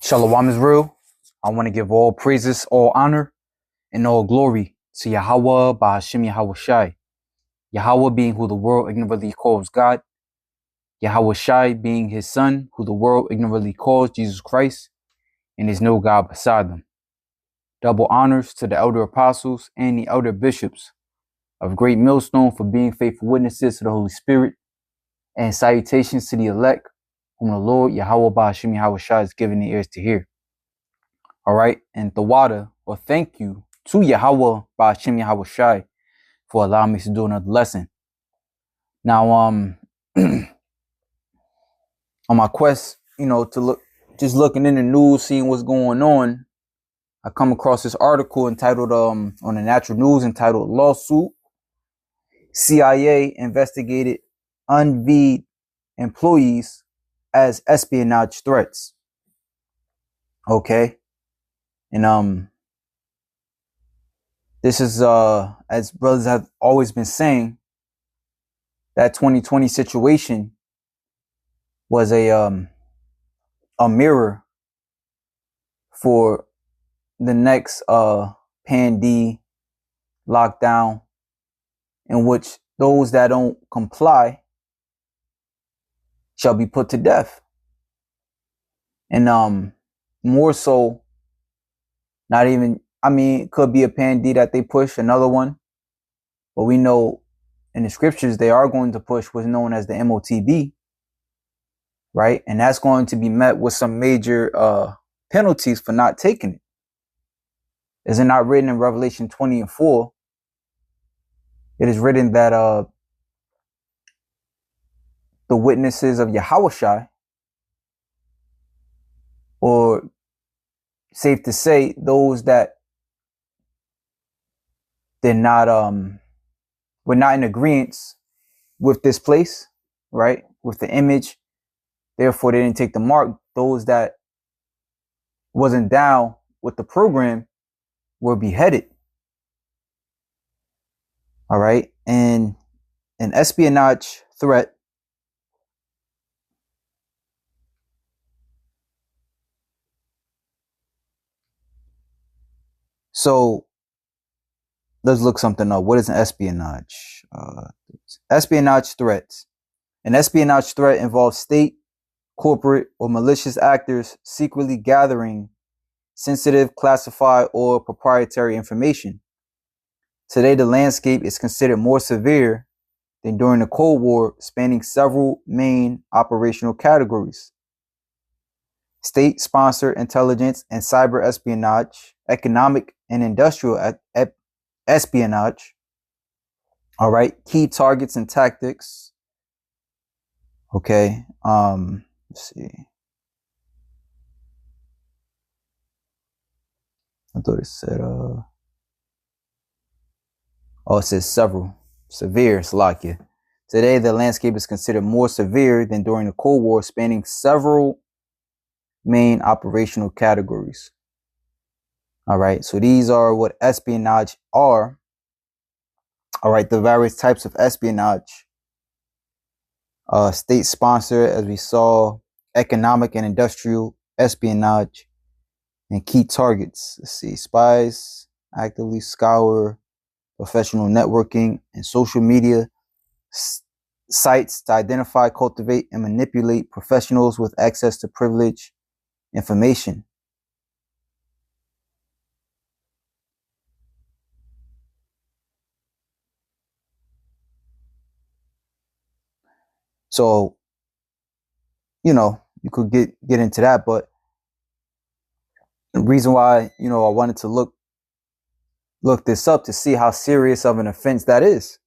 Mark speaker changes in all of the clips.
Speaker 1: Shalom is real. I want to give all praises, all honor, and all glory to Yahweh Bahashim Yahweh Shai. Yahweh being who the world ignorantly calls God. Yahweh Shai being his son, who the world ignorantly calls Jesus Christ, and is no God beside them. Double honors to the elder apostles and the elder bishops of Great Millstone for being faithful witnesses to the Holy Spirit, and salutations to the elect, whom the Lord Yahweh Bahashim Yahweh Shai has given the ears to hear. All right, and Tawada, or thank you to Yahweh Ba'ashim Yahweh Shai for allowing me to do another lesson. Now, on my quest, to look, just looking in the news, seeing what's going on, I come across this article entitled, on the Natural News, entitled "Lawsuit: CIA Investigated UnV'd Employees as Espionage Threats." Okay. And this is as brothers have always been saying, that 2020 situation was a mirror for the next pandemic lockdown, in which those that don't comply shall be put to death. And more so, not even, it could be a pandemic that they push, another one, but we know in the scriptures they are going to push what's known as the MOTB, right? And that's going to be met with some major penalties for not taking it. Is it not written in Revelation 20:4? It is written that the witnesses of Yahushua, or safe to say, those that did not were not in agreement with this place, right, with the image, therefore they didn't take the mark. Those that wasn't down with the program were beheaded. All right. And an espionage threat so let's look something up. What is an espionage? Espionage threats. An espionage threat involves state, corporate, or malicious actors secretly gathering sensitive, classified, or proprietary information. Today, the landscape is considered more severe than during the Cold War, spanning several main operational categories: state-sponsored intelligence and cyber espionage, economic and industrial espionage. All right, key targets and tactics. Okay, let's see. I thought it said it says several. Severe, Salakia. Today, the landscape is considered more severe than during the Cold War, spanning several main operational categories. All right, so these are what espionage are. All right, the various types of espionage: state-sponsored, as we saw, economic and industrial espionage, and key targets. Let's see: spies actively scour professional networking and social media sites to identify, cultivate, and manipulate professionals with access to privileged information. So, you could get into that, but the reason why, I wanted to look this up to see how serious of an offense that is,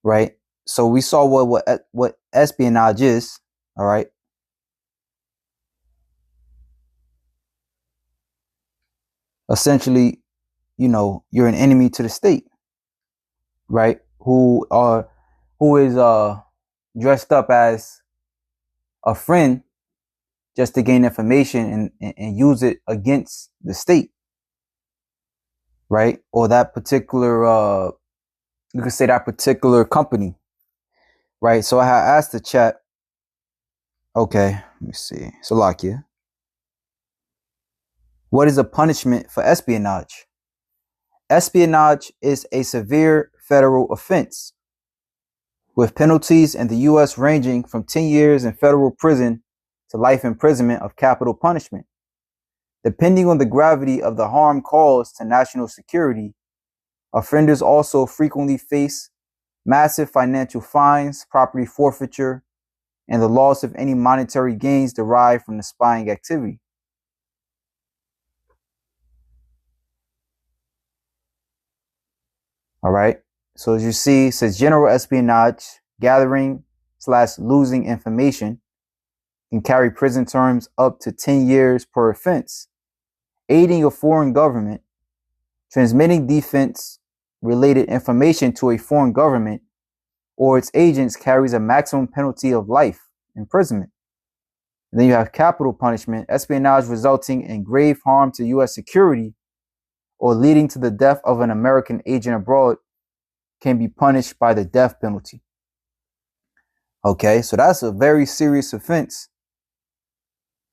Speaker 1: right? So we saw what espionage is, all right? Essentially, you're an enemy to the state, right? Who is dressed up as a friend just to gain information and use it against the state, right? Or that particular you could say that particular company, right? So I asked the chat. Okay, let me see. Salakia. What is a punishment for espionage? Espionage is a severe federal offense, with penalties in the U.S. ranging from 10 years in federal prison to life imprisonment of capital punishment. Depending on the gravity of the harm caused to national security, offenders also frequently face massive financial fines, property forfeiture, and the loss of any monetary gains derived from the spying activity. All right. So as you see, it says general espionage, gathering / losing information, can carry prison terms up to 10 years per offense. Aiding a foreign government, transmitting defense related information to a foreign government or its agents carries a maximum penalty of life imprisonment. And then you have capital punishment, espionage resulting in grave harm to U.S. security or leading to the death of an American agent abroad can be punished by the death penalty. Okay, so that's a very serious offense.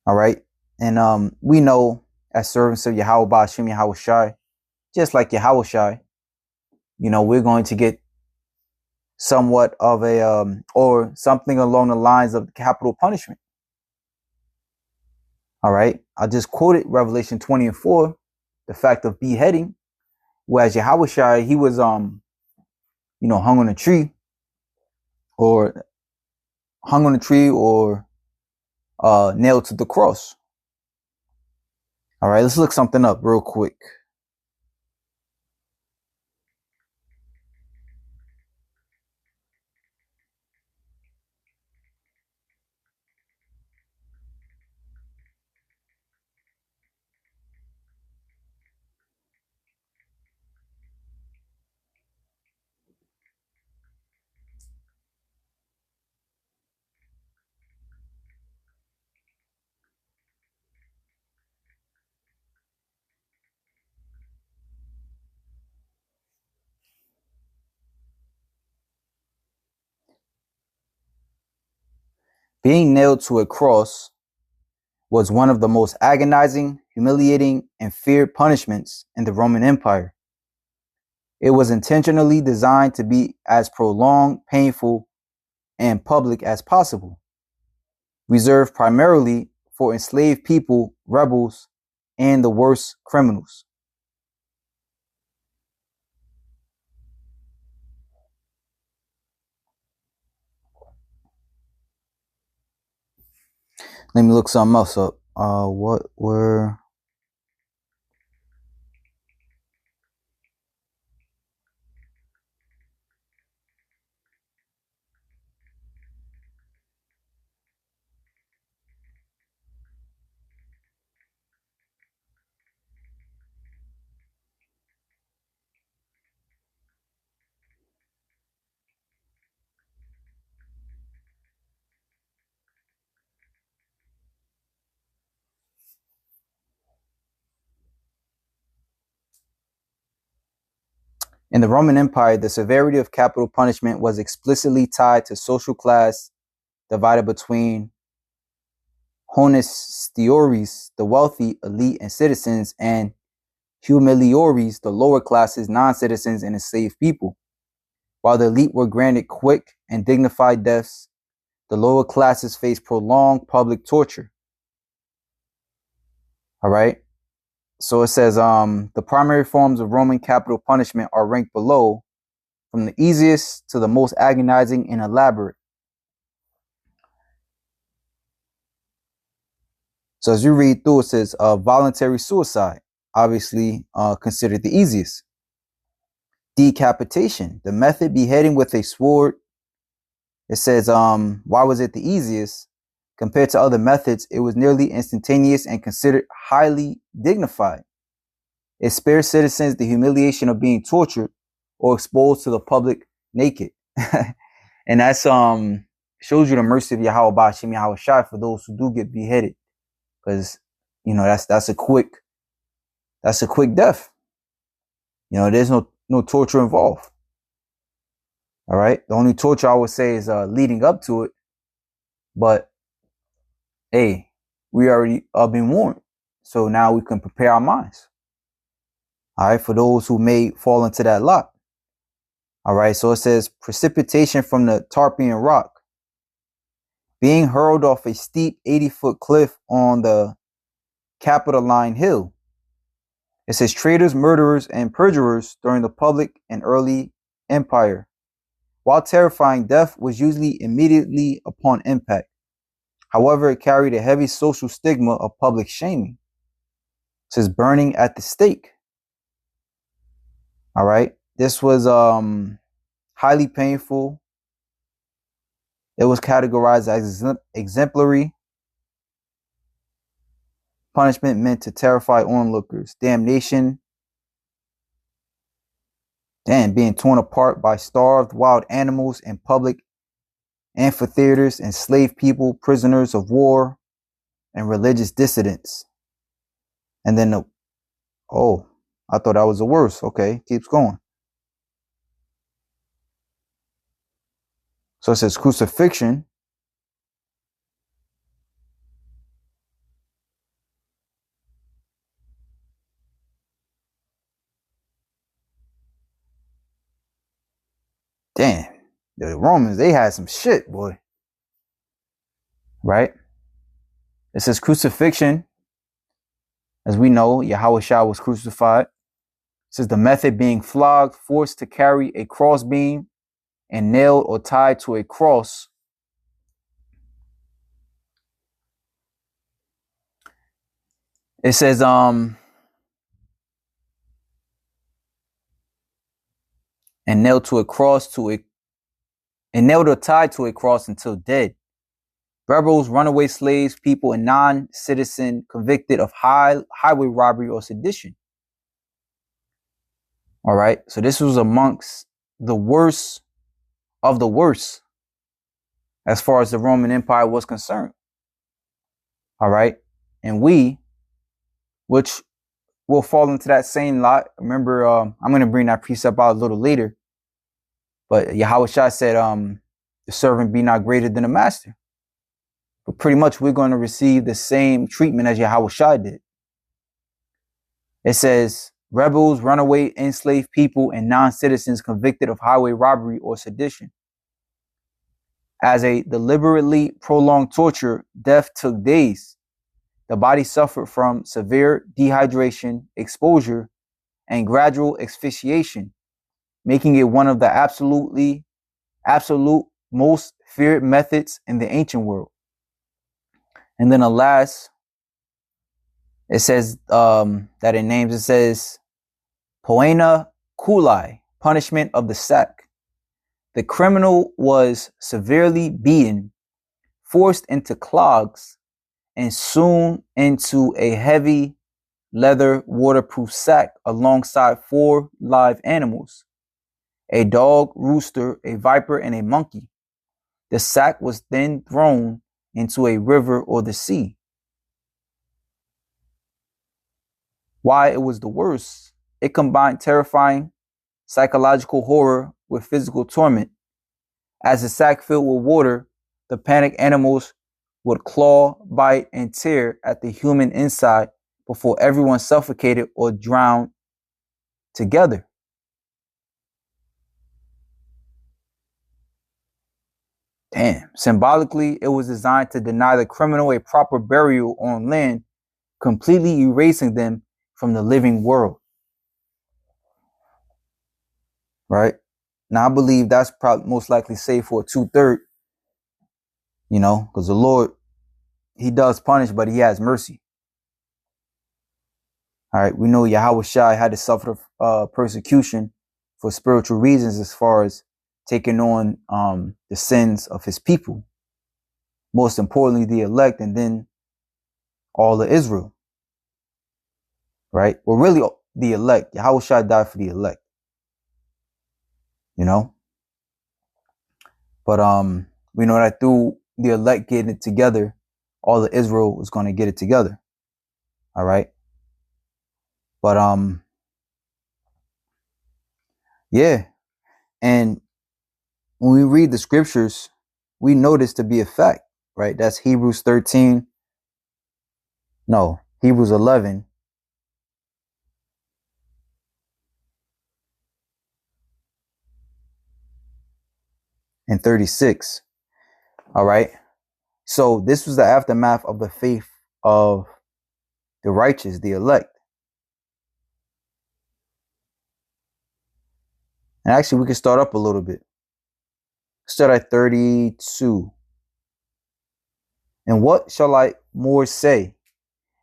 Speaker 1: All right, and we know as servants of Yahweh Ba'Shem Yahweh Shai, just like Yahweh Shai, we're going to get somewhat of a or something along the lines of capital punishment. All right, I just quoted Revelation 20:4, the fact of beheading, whereas Yahweh Shai, he was hung on a tree, or nailed to the cross. All right, let's look something up real quick. Being nailed to a cross was one of the most agonizing, humiliating, and feared punishments in the Roman Empire. It was intentionally designed to be as prolonged, painful, and public as possible, reserved primarily for enslaved people, rebels, and the worst criminals. Let me look something else up. What were in the Roman Empire, the severity of capital punishment was explicitly tied to social class, divided between honestiores, the wealthy, elite, and citizens, and humiliores, the lower classes, non-citizens, and enslaved people. While the elite were granted quick and dignified deaths, the lower classes faced prolonged public torture. All right. So it says the primary forms of Roman capital punishment are ranked below, from the easiest to the most agonizing and elaborate. So as you read through, it says voluntary suicide, obviously considered the easiest. Decapitation, the method beheading with a sword. It says why was it the easiest? Compared to other methods, it was nearly instantaneous and considered highly dignified. It spared citizens the humiliation of being tortured or exposed to the public naked. And that's shows you the mercy of Yahweh Ba'Shem Yahweh Shai for those who do get beheaded. Because that's a quick death. There's no torture involved. All right. The only torture I would say is leading up to it. But hey, we already been warned. So now we can prepare our minds. All right, for those who may fall into that lot. All right, so it says precipitation from the Tarpeian rock, being hurled off a steep 80-foot cliff on the Capitoline Hill. It says traitors, murderers, and perjurers during the public and early empire. While terrifying, death was usually immediately upon impact. However, it carried a heavy social stigma of public shaming. It says burning at the stake. All right, this was highly painful. It was categorized as exemplary punishment meant to terrify onlookers. Damnation. Being torn apart by starved wild animals in public amphitheaters, enslaved people, prisoners of war, and religious dissidents. And then, I thought that was the worst. Okay, keeps going. So it says crucifixion. Damn, the Romans, they had some shit, boy. Right? It says crucifixion. As we know, Yahushua was crucified. It says the method being flogged, forced to carry a crossbeam, and nailed or tied to a cross. It says and nailed to a cross and nailed or tied to a cross until dead. Rebels, runaway slaves, people, and non-citizen convicted of highway robbery or sedition. All right, so this was amongst the worst of the worst as far as the Roman Empire was concerned. All right, and we, which will fall into that same lot. Remember, I'm going to bring that precept out a little later. But Yahushua said, the servant be not greater than the master. But pretty much we're going to receive the same treatment as Yahushua did. It says, rebels, runaway, enslaved people, and non-citizens convicted of highway robbery or sedition. As a deliberately prolonged torture, death took days. The body suffered from severe dehydration, exposure, and gradual asphyxiation, making it one of the absolute most feared methods in the ancient world. And then alas, it says that in names, it says poena kulai, punishment of the sack. The criminal was severely beaten, forced into clogs, and sewn into a heavy leather waterproof sack alongside 4 live animals, a dog, rooster, a viper, and a monkey. The sack was then thrown into a river or the sea. Why it was the worst? It combined terrifying psychological horror with physical torment. As the sack filled with water, the panicked animals would claw, bite, and tear at the human inside before everyone suffocated or drowned together. Damn. Symbolically, it was designed to deny the criminal a proper burial on land, completely erasing them from the living world. Right? Now, I believe that's probably most likely safe for a 2/3, because the Lord, he does punish, but he has mercy. All right, we know Yahushua had to suffer persecution for spiritual reasons as far as taking on the sins of his people. Most importantly, the elect, and then all of Israel. Right? Well, really, the elect. Yahushua died for the elect. But we know that through the elect getting it together, all of Israel was going to get it together. All right. But yeah. And when we read the scriptures, we know this to be a fact, right? That's Hebrews Hebrews 11 and 36. All right. So this was the aftermath of the faith of the righteous, the elect. And actually, we can start up a little bit. Start at 32. And what shall I more say?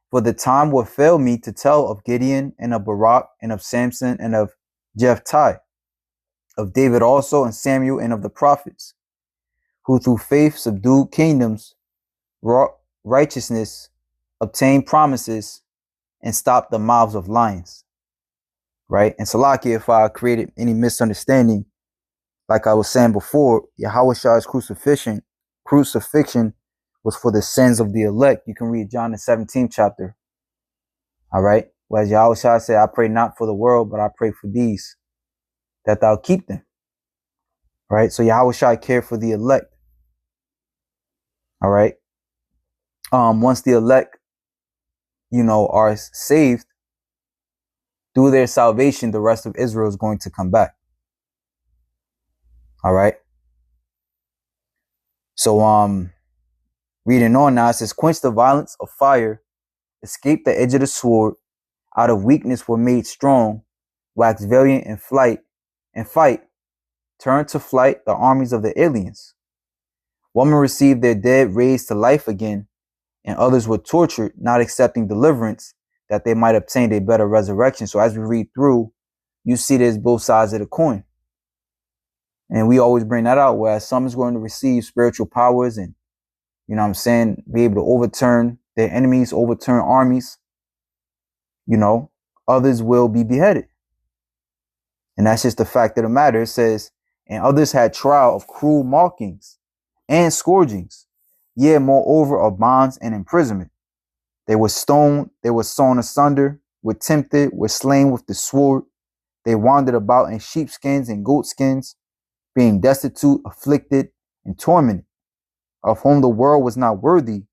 Speaker 1: For the time will fail me to tell of Gideon and of Barak and of Samson and of Jephthah, of David also and Samuel and of the prophets, who through faith subdued kingdoms, wrought righteousness, obtained promises, and stopped the mouths of lions. Right? And Salaki, if I created any misunderstanding, like I was saying before, Yahweh's crucifixion was for the sins of the elect. You can read John the 17th chapter. All right. Whereas Yahweh said, I pray not for the world, but I pray for these, that thou keep them. Right. So Yahweh cared for the elect. All right. Once the elect, are saved through their salvation, the rest of Israel is going to come back. All right. So, reading on now, it says, quench the violence of fire, escape the edge of the sword, out of weakness were made strong, wax valiant in fight, turn to flight the armies of the aliens. Women received their dead raised to life again, and others were tortured, not accepting deliverance, that they might obtain a better resurrection. So as we read through, you see there's both sides of the coin. And we always bring that out, whereas some is going to receive spiritual powers and, be able to overturn their enemies, overturn armies. Others will be beheaded. And that's just the fact of the matter. It says, and others had trial of cruel mockings and scourgings, yea, moreover, of bonds and imprisonment. They were stoned, they were sawn asunder, were tempted, were slain with the sword. They wandered about in sheepskins and goatskins, being destitute, afflicted, and tormented, of whom the world was not worthy.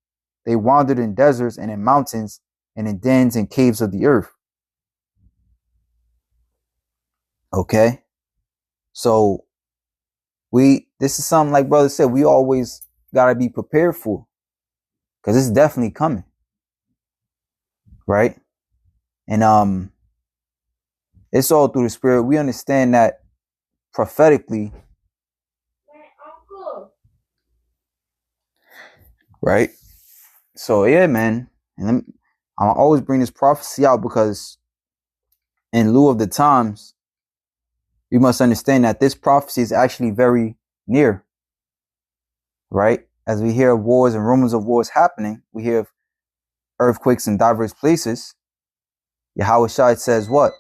Speaker 1: They wandered in deserts and in mountains and in dens and caves of the earth. Okay. So this is something, like brother said, we always got to be prepared for, because it's definitely coming. Right. And it's all through the spirit. We understand that prophetically. Right. So yeah, man. And I'll always bring this prophecy out, because in lieu of the times, we must understand that this prophecy is actually very near. Right. As we hear of wars and rumors of wars happening, we hear of earthquakes in diverse places. Yahweh says what?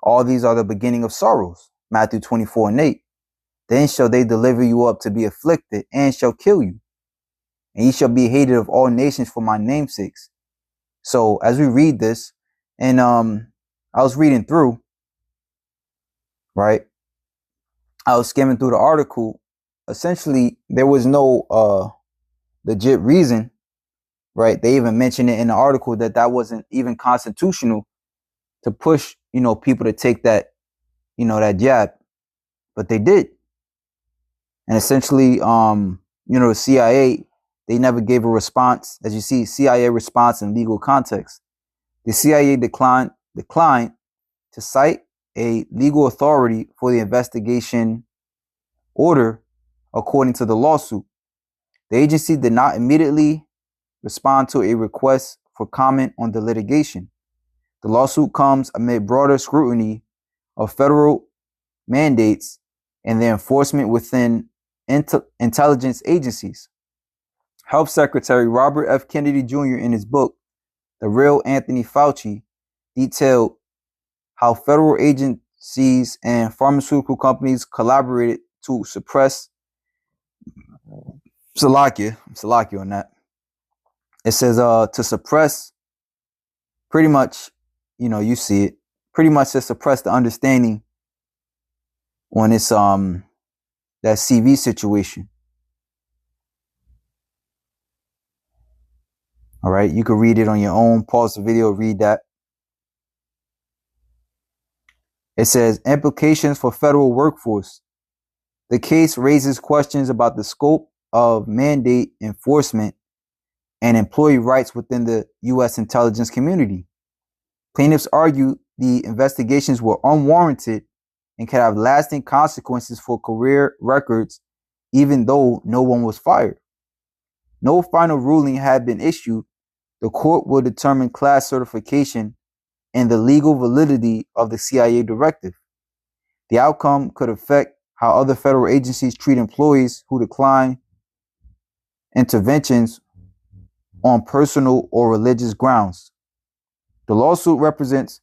Speaker 1: All these are the beginning of sorrows. Matthew 24:8. Then shall they deliver you up to be afflicted, and shall kill you. And ye shall be hated of all nations for my name's sakes. So as we read this, and I was reading through, right? I was skimming through the article. Essentially, there was no legit reason, right? They even mentioned it in the article that wasn't even constitutional to push, people to take that, that jab, but they did. And essentially, the CIA, they never gave a response. As you see, CIA response in legal context. The CIA declined to cite a legal authority for the investigation order according to the lawsuit. The agency did not immediately respond to a request for comment on the litigation. The lawsuit comes amid broader scrutiny of federal mandates and their enforcement within intelligence agencies. Health Secretary Robert F. Kennedy Jr. in his book, The Real Anthony Fauci, detailed how federal agencies and pharmaceutical companies collaborated to suppress Salakia on that. It says to suppress, pretty much, you see it, pretty much to suppress the understanding on this that CV situation. All right, you can read it on your own. Pause the video, read that. It says implications for federal workforce. The case raises questions about the scope of mandate enforcement and employee rights within the U.S. intelligence community. Plaintiffs argue the investigations were unwarranted and could have lasting consequences for career records, even though no one was fired. No final ruling had been issued. The court will determine class certification and the legal validity of the CIA directive. The outcome could affect how other federal agencies treat employees who decline interventions on personal or religious grounds. The lawsuit represents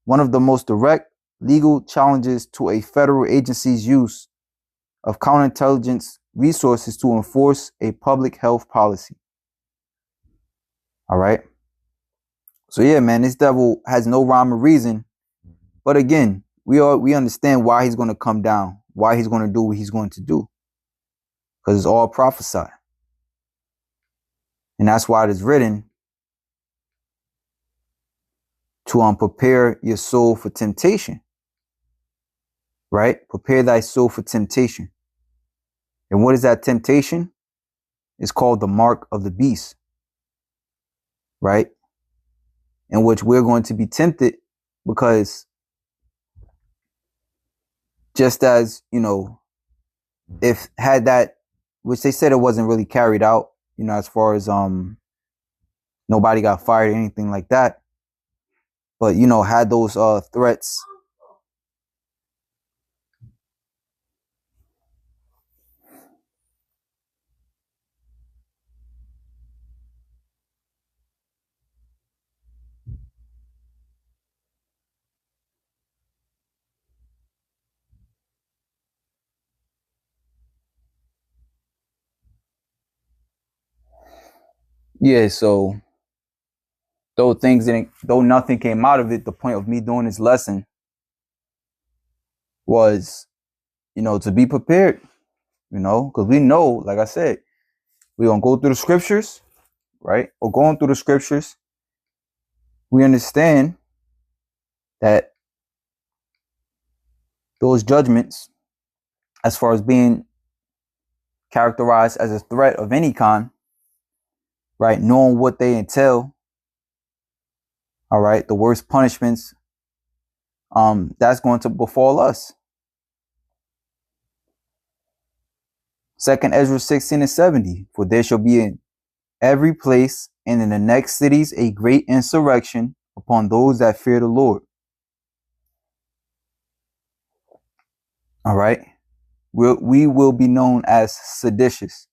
Speaker 1: one of the most direct legal challenges to a federal agency's use of counterintelligence resources to enforce a public health policy. All right. So yeah, man, this devil has no rhyme or reason. But again, we understand why he's going to come down, why he's going to do what he's going to do, because it's all prophesied. And that's why it is written to prepare your soul for temptation. Right? Prepare thy soul for temptation. And what is that temptation? It's called the mark of the beast. Right? In which we're going to be tempted because just as, if had that, which they said it wasn't really carried out, as far as nobody got fired or anything like that. But, had those threats. Yeah, so though nothing came out of it, the point of me doing this lesson was, to be prepared, because we know, like I said, we're going to go through the scriptures, right? Or going through the scriptures, we understand that those judgments, as far as being characterized as a threat of any kind, right, knowing what they entail, all right, the worst punishments, that's going to befall us. 2nd Ezra 16:70, for there shall be in every place and in the next cities a great insurrection upon those that fear the Lord. All right. We will be known as seditious.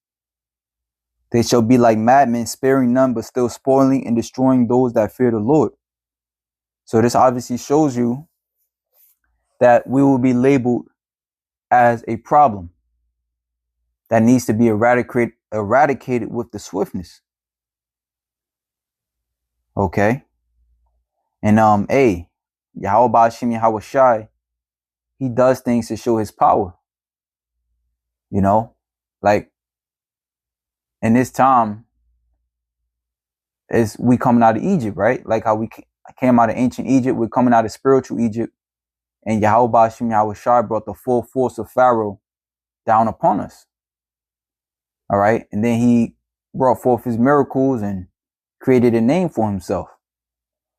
Speaker 1: They shall be like madmen, sparing none, but still spoiling and destroying those that fear the Lord. So this obviously shows you that we will be labeled as a problem that needs to be eradicated with the swiftness. Okay. And Yahweh Ba'ashim Yahweh Shai, he does things to show his power. Like in this time, is we coming out of Egypt, right? Like how we came out of ancient Egypt, we're coming out of spiritual Egypt, and Yahweh Ba'ashim Yahweh Shai brought the full force of Pharaoh down upon us. All right, and then he brought forth his miracles and created a name for himself,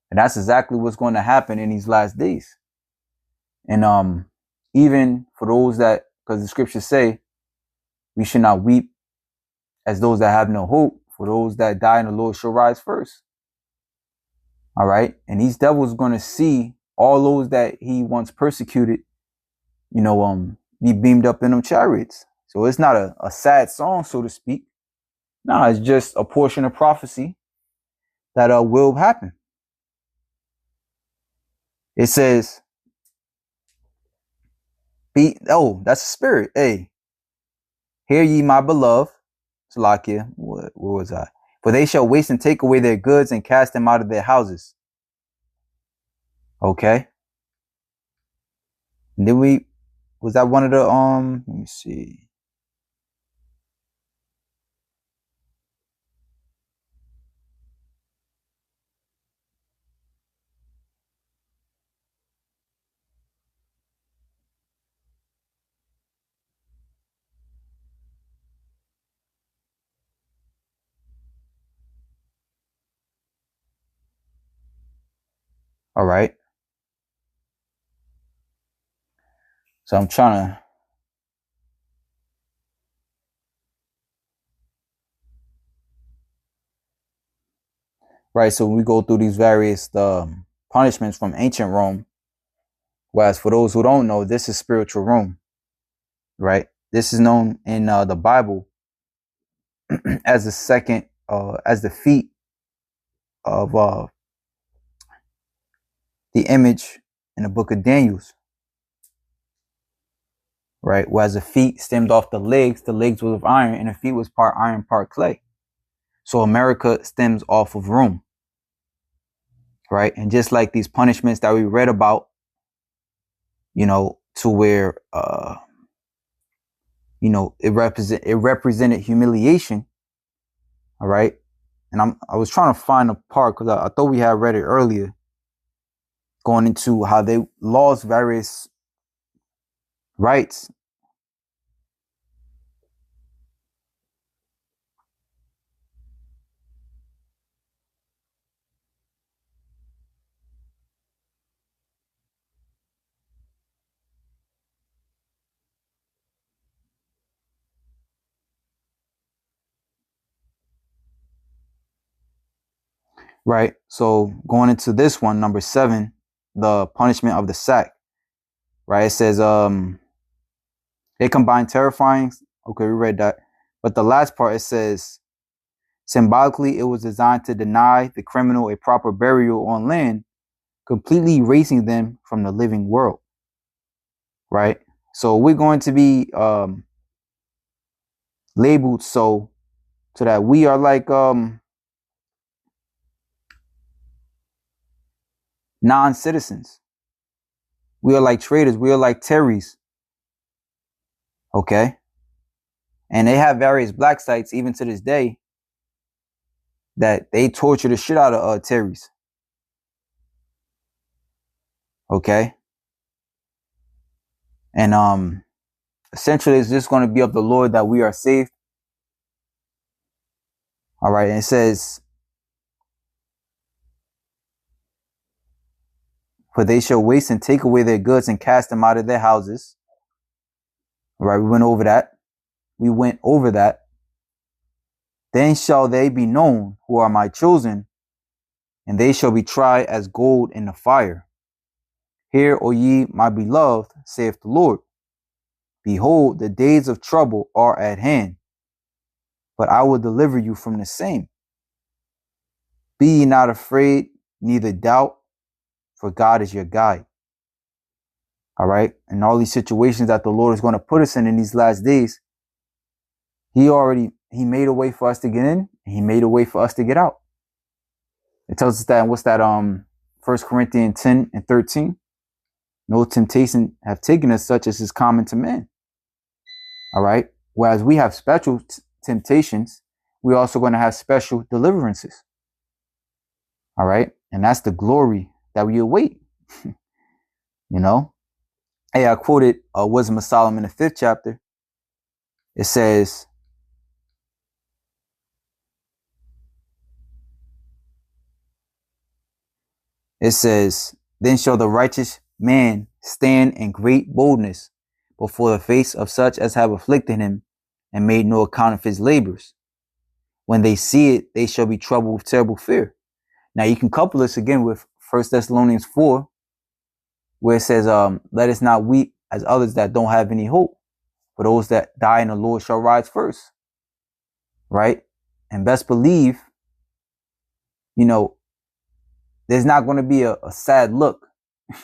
Speaker 1: and that's exactly what's going to happen in these last days. And even for those that, because the scriptures say, we should not weep as those that have no hope, for those that die in the Lord shall rise first. All right. And these devils going to see all those that he once persecuted, be beamed up in them chariots. So it's not a sad song, so to speak. No, it's just a portion of prophecy that will happen. It says, that's a spirit. Hey, hear ye my beloved. Salakia, where was I? For they shall waste and take away their goods and cast them out of their houses. Okay. And then was that one of the, let me see. All right. So I'm trying to. Right. So we go through these various punishments from ancient Rome. Whereas for those who don't know, this is spiritual Rome. Right. This is known in the Bible as the second, as the feet of the image in the book of Daniel's. Right. Whereas the feet stemmed off the legs was of iron, and the feet was part iron, part clay. So America stems off of Rome. Right. And just like these punishments that we read about, to where, it represented humiliation. All right. And I was trying to find a part because I thought we had read it earlier, going into how they lost various rights. Right. So going into this one, number 7, the punishment of the sack. Right. It says they combine terrifying. Okay, we read that. But the last part, it says symbolically it was designed to deny the criminal a proper burial on land, completely erasing them from the living world. Right. So we're going to be labeled so that we are like non-citizens. We are like traitors. We are like terrorists. Okay. And they have various black sites even to this day that they torture the shit out of terrorists. Okay. And essentially it's just going to be of the Lord that we are saved. All right. And it says, for they shall waste and take away their goods and cast them out of their houses. All right. We went over that. Then shall they be known who are my chosen, and they shall be tried as gold in the fire. Hear, O ye, my beloved, saith the Lord. Behold, the days of trouble are at hand, but I will deliver you from the same. Be ye not afraid, neither doubt, for God is your guide. All right. And all these situations that the Lord is going to put us in these last days, he made a way for us to get in, and he made a way for us to get out. It tells us that, what's that, 1 Corinthians 10 and 13? No temptation have taken us such as is common to men. All right. Whereas we have special temptations, we're also going to have special deliverances. All right. And that's the glory that we await. Hey, I quoted Wisdom of Solomon in the 5th chapter. It says, then shall the righteous man stand in great boldness before the face of such as have afflicted him and made no account of his labors. When they see it, they shall be troubled with terrible fear. Now you can couple this again with 1 Thessalonians 4, where it says, let us not weep as others that don't have any hope, for those that die in the Lord shall rise first. Right? And best believe, there's not going to be a sad look.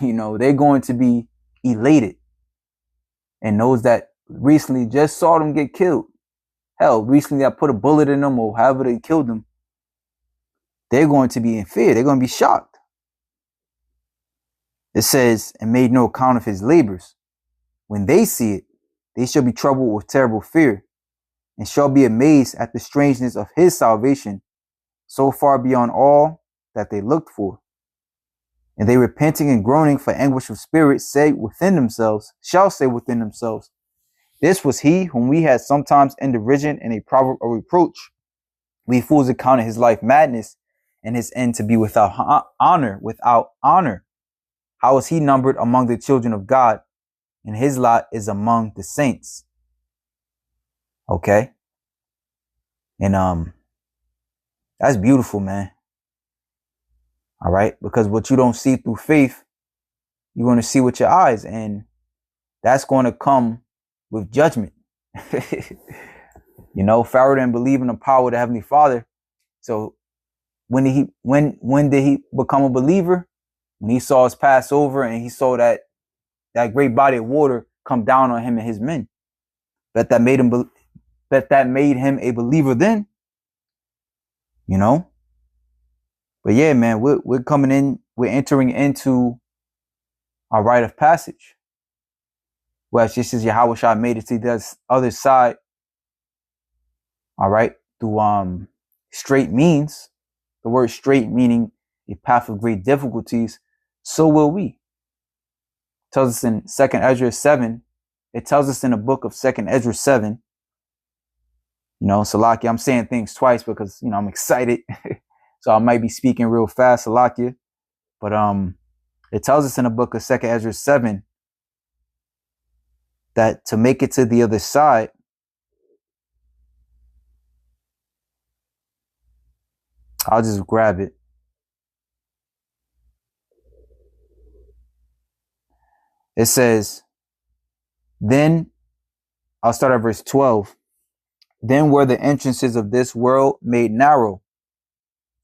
Speaker 1: They're going to be elated. And those that recently just saw them get killed, hell, recently I put a bullet in them or however they killed them, they're going to be in fear. They're going to be shocked. It says, and made no account of his labors. When they see it, they shall be troubled with terrible fear, and shall be amazed at the strangeness of his salvation, so far beyond all that they looked for. And they repenting and groaning for anguish of spirit shall say within themselves, this was he whom we had sometimes in derision and a proverb of reproach. We fools accounted his life madness, and his end to be without honor, without honor. How is he numbered among the children of God? And his lot is among the saints. Okay. And that's beautiful, man. All right. Because what you don't see through faith, you're going to see with your eyes, and that's going to come with judgment. You know, Pharaoh didn't believe in the power of the Heavenly Father. So when did he become a believer? When he saw us pass over and he saw that great body of water come down on him and his men. That made him a believer then. You know? But yeah, man, we're coming in, we're entering into our rite of passage. Well, it's just as Yahweh Shah made it to the other side. All right, through straight means, the word straight meaning a path of great difficulties, so will we. It tells us in 2nd Ezra 7, it tells us in the book of 2nd Ezra 7, you know, Salakia, I'm saying things twice because, you know, I'm excited. So I might be speaking real fast, Salakia. But it tells us in the book of 2nd Ezra 7 that to make it to the other side, I'll just grab it. It says, then, I'll start at verse 12. Then were the entrances of this world made narrow,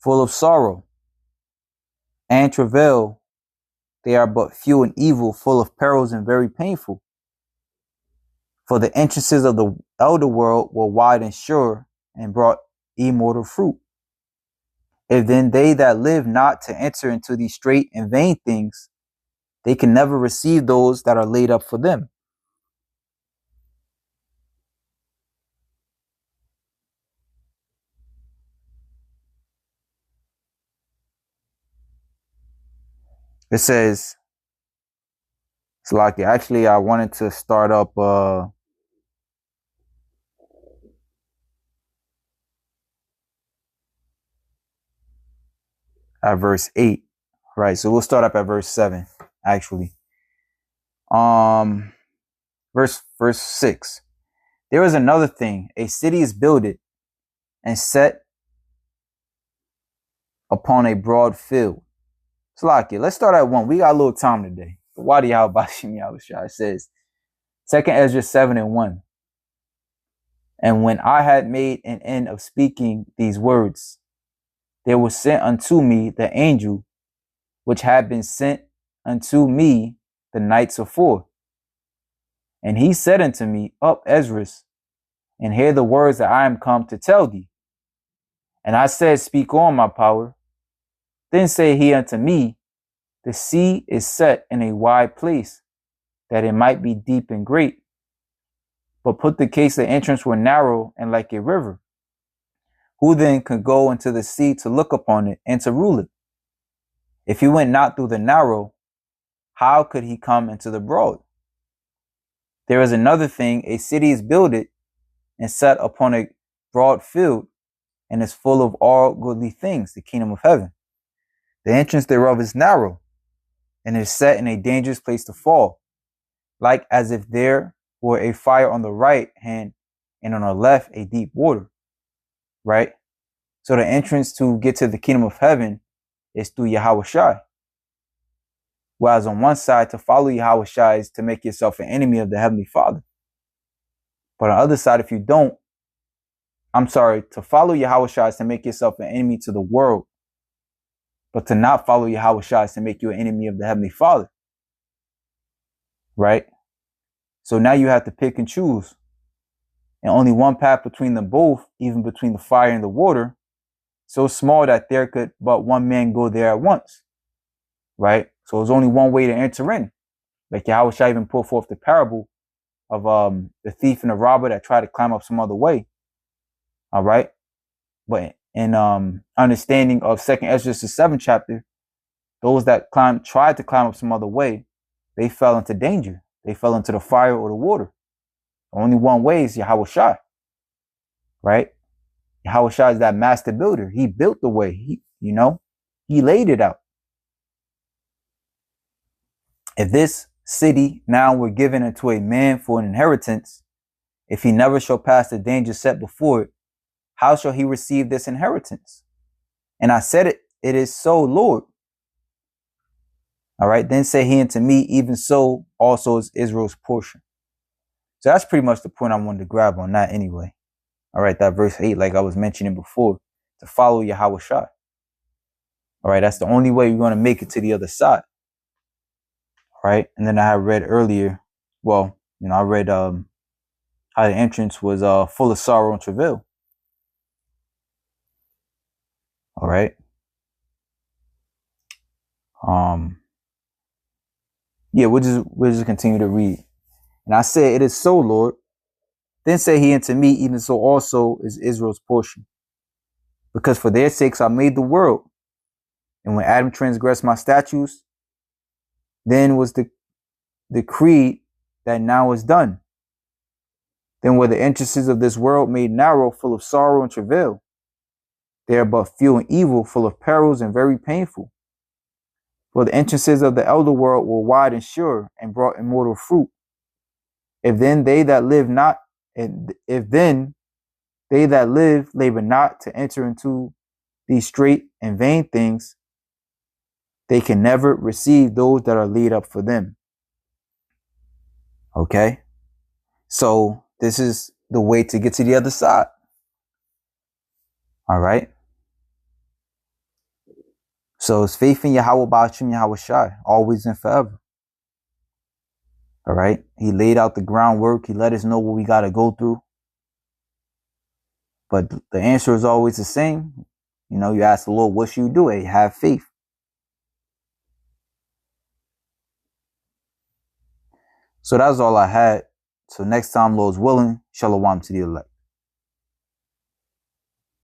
Speaker 1: full of sorrow and travail. They are but few and evil, full of perils and very painful. For the entrances of the elder world were wide and sure, and brought immortal fruit. If then they that live not to enter into these straight and vain things, they can never receive those that are laid up for them. It says, Salakia, actually I wanted to start up at verse 8. Right, so we'll start up at verse 7, actually. Verse 6. There is another thing. A city is builded and set upon a broad field. Salakia, let's start at 1. We got a little time today. Wadi Bashim Yahushua says, 2nd Ezra 7 and 1. And when I had made an end of speaking these words, there was sent unto me the angel which had been sent unto me the nights afore. And he said unto me, Up, Esdras, and hear the words that I am come to tell thee. And I said, Speak on, my power. Then said he unto me, The sea is set in a wide place, that it might be deep and great. But put the case the entrance were narrow and like a river. Who then could go into the sea to look upon it and to rule it? If he went not through the narrow, how could he come into the broad? There is another thing, a city is builded and set upon a broad field, and is full of all goodly things, the kingdom of heaven. The entrance thereof is narrow, and is set in a dangerous place to fall, like as if there were a fire on the right hand, and on the left a deep water. Right? So the entrance to get to the kingdom of heaven is through Yahweh Shai. Whereas on one side, to follow Yahweh Shai is to make yourself an enemy of the Heavenly Father. But on the other side, if you don't, to follow Yahweh Shai is to make yourself an enemy to the world. But to not follow Yahweh Shai is to make you an enemy of the Heavenly Father. Right? So now you have to pick and choose. And only one path between them both, even between the fire and the water, so small that there could but one man go there at once. Right? So there's only one way to enter in. Like Yahweh Shai even put forth the parable of the thief and the robber that tried to climb up some other way. All right? But in understanding of 2nd Ezra, the 7th chapter, those that tried to climb up some other way, they fell into danger. They fell into the fire or the water. Only one way is Yahweh Shai. Right? Yahweh Shai is that master builder. He built the way. you know? He laid it out. If this city now were given unto a man for an inheritance, if he never shall pass the danger set before it, how shall he receive this inheritance? And I said it is so, Lord. All right. Then said he unto me, even so also is Israel's portion. So that's pretty much the point I wanted to grab on that anyway. All right. That verse 8, like I was mentioning before, to follow Yahweh Shai. All right. That's the only way you're going to make it to the other side. All right. And then I had read earlier, well, I read how the entrance was full of sorrow and travail. All right. Yeah, we'll just continue to read. And I said, it is so, Lord. Then said he unto me, even so also is Israel's portion. Because for their sakes I made the world. And when Adam transgressed my statutes, then was the decree that now is done. Then were the entrances of this world made narrow, full of sorrow and travail. They are but few and evil, full of perils and very painful. For the entrances of the elder world were wide and sure, and brought immortal fruit. If then they that live labor not to enter into these straight and vain things, they can never receive those that are laid up for them. Okay? So this is the way to get to the other side. All right? So it's faith in Yahweh Ba'ashim Yahweh Shai, always and forever. All right? He laid out the groundwork. He let us know what we got to go through. But the answer is always the same. You ask the Lord, what should you do? Hey, have faith. So that's all I had. So next time, Lord's willing, shalom to the elect.